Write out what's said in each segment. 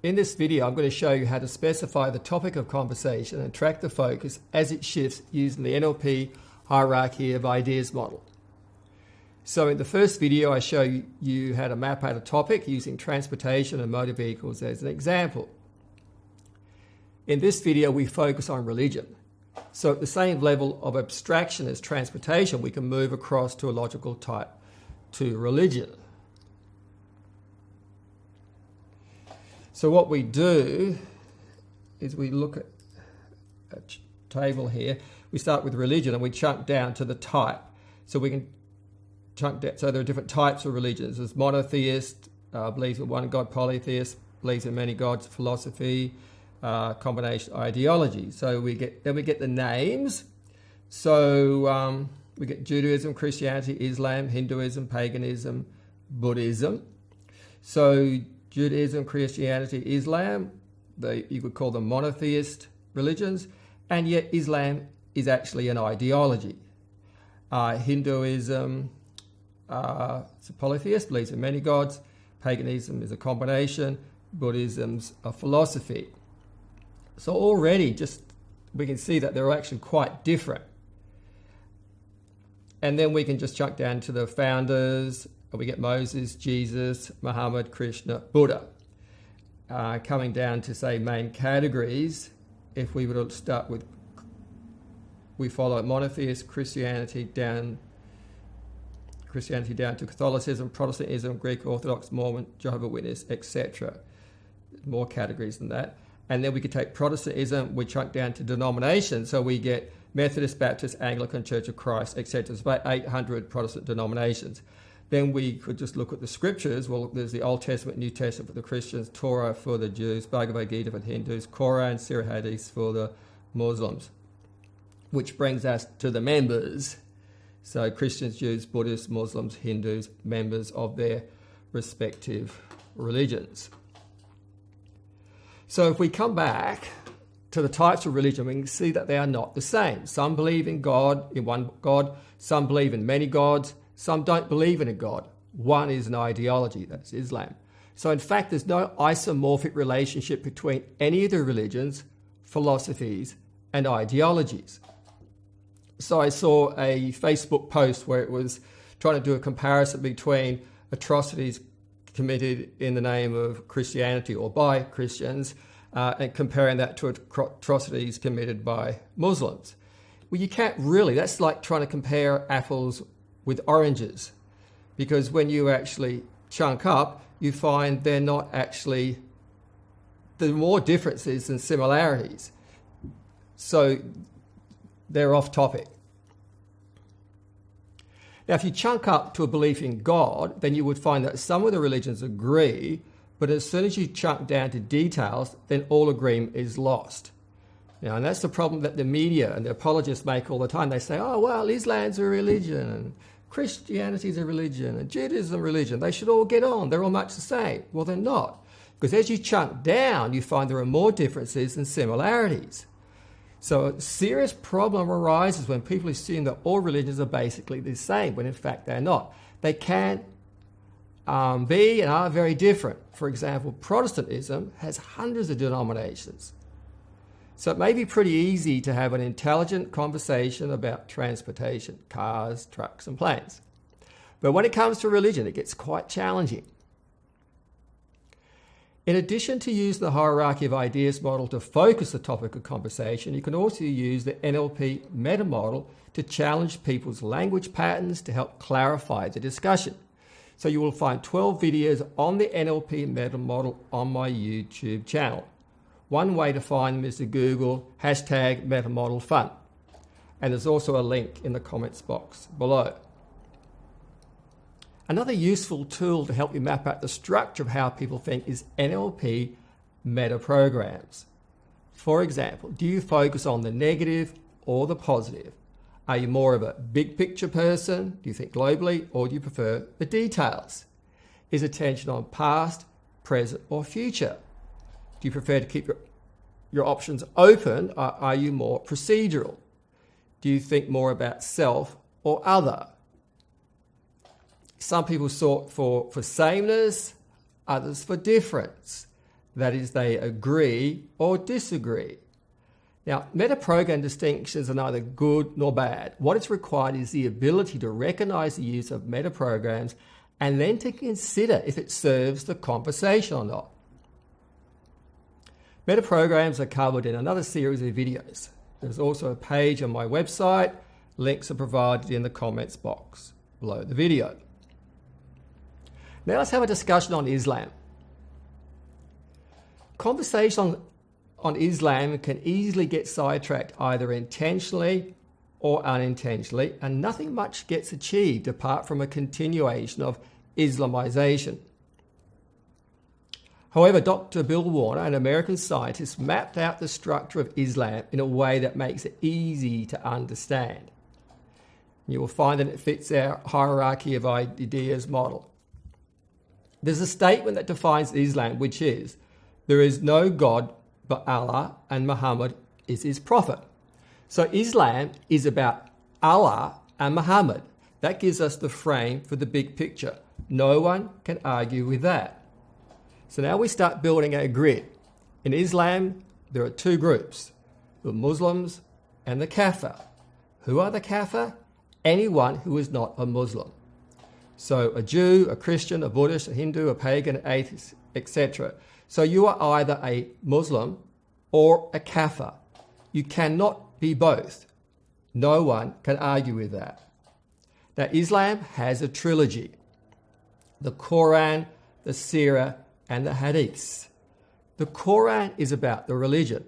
In this video, I'm going to show you how to specify the topic of conversation and track the focus as it shifts using the NLP Hierarchy of Ideas model. So in the first video, I show you how to map out a topic using transportation and motor vehicles as an example. In this video, we focus on religion. So at the same level of abstraction as transportation, we can move across to a logical type to religion. So what we do is we look at a table here. We start with religion and we chunk down to the type. So we can chunk down. So there are different types of religions. There's monotheist, believes in one God; polytheist, believes in many gods; philosophy, combination ideology. So we get the names. So we get Judaism, Christianity, Islam, Hinduism, Paganism, Buddhism. So Judaism, Christianity, Islam, you could call them monotheist religions, and yet Islam is actually an ideology. Hinduism, it's a polytheist, believes in many gods. Paganism is a combination. Buddhism's a philosophy. So already we can see that they're actually quite different. And then we can just chunk down to the founders. We get Moses, Jesus, Muhammad, Krishna, Buddha. Coming down to, say, main categories, if we were to start with, we follow monotheist, Christianity down to Catholicism, Protestantism, Greek Orthodox, Mormon, Jehovah's Witness, etc. More categories than that. And then we could take Protestantism, we chunk down to denominations, so we get Methodist, Baptist, Anglican, Church of Christ, etc. It's about 800 Protestant denominations. Then we could just look at the scriptures. Well, there's the Old Testament, New Testament for the Christians, Torah for the Jews, Bhagavad Gita for the Hindus, Koran, Sira, Hadiths for the Muslims, which brings us to the members. So Christians, Jews, Buddhists, Muslims, Hindus, members of their respective religions. So if we come back to the types of religion, we can see that they are not the same. Some believe in God, in one God. Some believe in many gods. Some don't believe in a God. One is an ideology, that's Islam. So in fact, there's no isomorphic relationship between any of the religions, philosophies, and ideologies. So I saw a Facebook post where it was trying to do a comparison between atrocities committed in the name of Christianity or by Christians and comparing that to atrocities committed by Muslims. Well, you can't really. That's like trying to compare apples with oranges, because when you actually chunk up, you find there are more differences than similarities. So they're off topic. Now, if you chunk up to a belief in God, then you would find that some of the religions agree, but as soon as you chunk down to details, then all agreement is lost. Now, and that's the problem that the media and the apologists make all the time. They say, oh, well, Islam's a religion, and Christianity's a religion, and Judaism a religion. They should all get on. They're all much the same. Well, they're not. Because as you chunk down, you find there are more differences than similarities. So a serious problem arises when people assume that all religions are basically the same, when in fact they're not. They can be and are very different. For example, Protestantism has hundreds of denominations. So it may be pretty easy to have an intelligent conversation about transportation, cars, trucks, and planes. But when it comes to religion, it gets quite challenging. In addition to using the Hierarchy of Ideas model to focus the topic of conversation, you can also use the NLP Meta model to challenge people's language patterns to help clarify the discussion. So you will find 12 videos on the NLP Meta model on my YouTube channel. One way to find them is to Google #MetaModelFun. And there's also a link in the comments box below. Another useful tool to help you map out the structure of how people think is NLP Meta Programs. For example, do you focus on the negative or the positive? Are you more of a big picture person? Do you think globally, or do you prefer the details? Is attention on past, present, or future? Do you prefer to keep your options open, or are you more procedural? Do you think more about self or other? Some people sought for sameness, others for difference. That is, they agree or disagree. Now, meta program distinctions are neither good nor bad. What is required is the ability to recognize the use of meta programs and then to consider if it serves the conversation or not. Meta programs are covered in another series of videos. There's also a page on my website. Links are provided in the comments box below the video. Now let's have a discussion on Islam. Conversation on Islam can easily get sidetracked either intentionally or unintentionally, and nothing much gets achieved apart from a continuation of Islamization. However, Dr. Bill Warner, an American scientist, mapped out the structure of Islam in a way that makes it easy to understand. You will find that it fits our hierarchy of ideas model. There's a statement that defines Islam, which is, there is no God but Allah and Muhammad is his prophet. So Islam is about Allah and Muhammad. That gives us the frame for the big picture. No one can argue with that. So now we start building a grid. In Islam, there are two groups, the Muslims and the Kafir. Who are the Kafir? Anyone who is not a Muslim. So a Jew, a Christian, a Buddhist, a Hindu, a pagan, an atheist, etc. So you are either a Muslim or a Kafir. You cannot be both. No one can argue with that. Now Islam has a trilogy. The Koran, the Sira, and the Hadiths. The Koran is about the religion.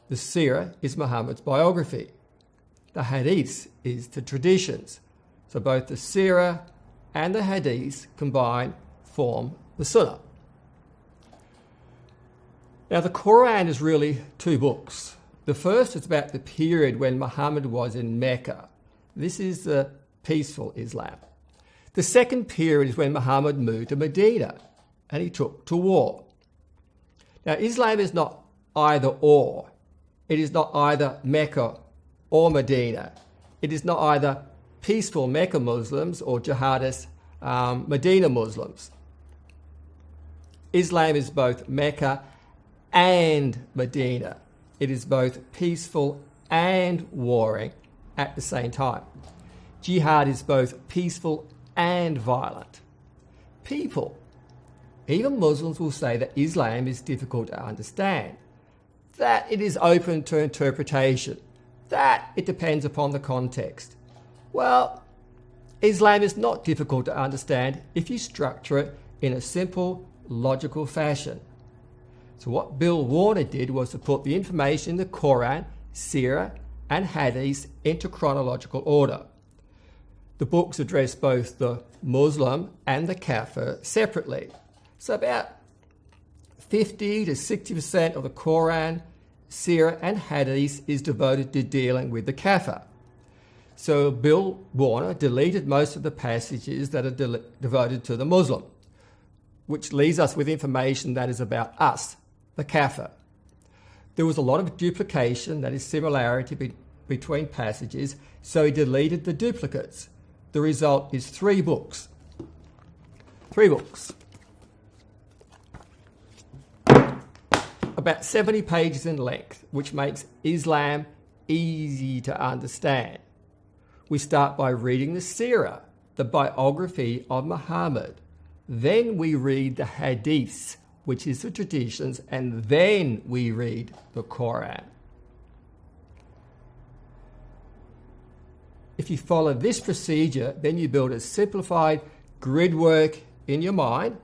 The Sira is Muhammad's biography. The Hadiths is the traditions. So both the Sira and the Hadiths combined form the Sunnah. Now the Koran is really two books. The first is about the period when Muhammad was in Mecca. This is the peaceful Islam. The second period is when Muhammad moved to Medina and he took to war. Now Islam is not either or. It is not either Mecca or Medina. It is not either peaceful Mecca Muslims or jihadist Medina Muslims. Islam is both Mecca and Medina. It is both peaceful and warring at the same time. Jihad is both peaceful and violent. People, even Muslims, will say that Islam is difficult to understand, that it is open to interpretation, that it depends upon the context. Well, Islam is not difficult to understand if you structure it in a simple, logical fashion. So what Bill Warner did was to put the information in the Koran, Sira, and Hadiths into chronological order. The books address both the Muslim and the Kafir separately. So about 50 to 60% of the Koran, Sira, and Hadiths is devoted to dealing with the Kafir. So Bill Warner deleted most of the passages that are devoted to the Muslim, which leaves us with information that is about us, the Kafir. There was a lot of duplication, that is similarity between passages, so he deleted the duplicates. The result is three books. About 70 pages in length, which makes Islam easy to understand. We start by reading the Sira, the biography of Muhammad. Then we read the Hadiths, which is the traditions, and then we read the Koran. If you follow this procedure, then you build a simplified grid work in your mind.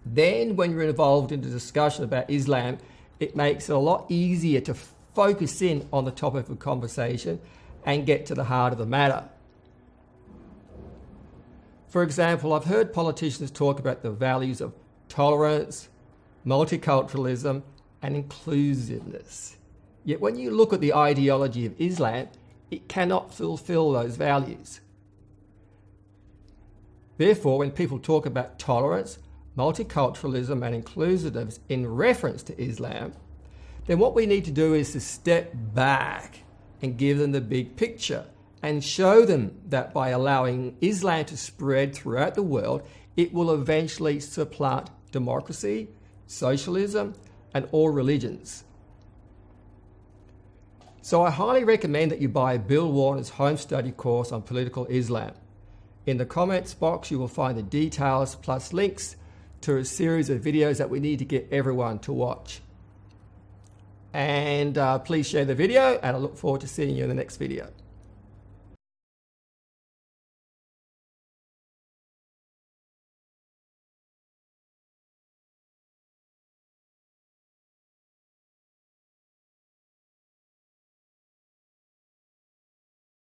Then when you're involved in the discussion about Islam, it makes it a lot easier to focus in on the topic of conversation and get to the heart of the matter. For example, I've heard politicians talk about the values of tolerance, multiculturalism, and inclusiveness. Yet when you look at the ideology of Islam, it cannot fulfill those values. Therefore, when people talk about tolerance, multiculturalism, and inclusiveness in reference to Islam, then what we need to do is to step back and give them the big picture and show them that by allowing Islam to spread throughout the world, it will eventually supplant democracy, socialism, and all religions. So I highly recommend that you buy Bill Warner's home study course on political Islam. In the comments box, you will find the details plus links to a series of videos that we need to get everyone to watch. And please share the video, and I look forward to seeing you in the next video.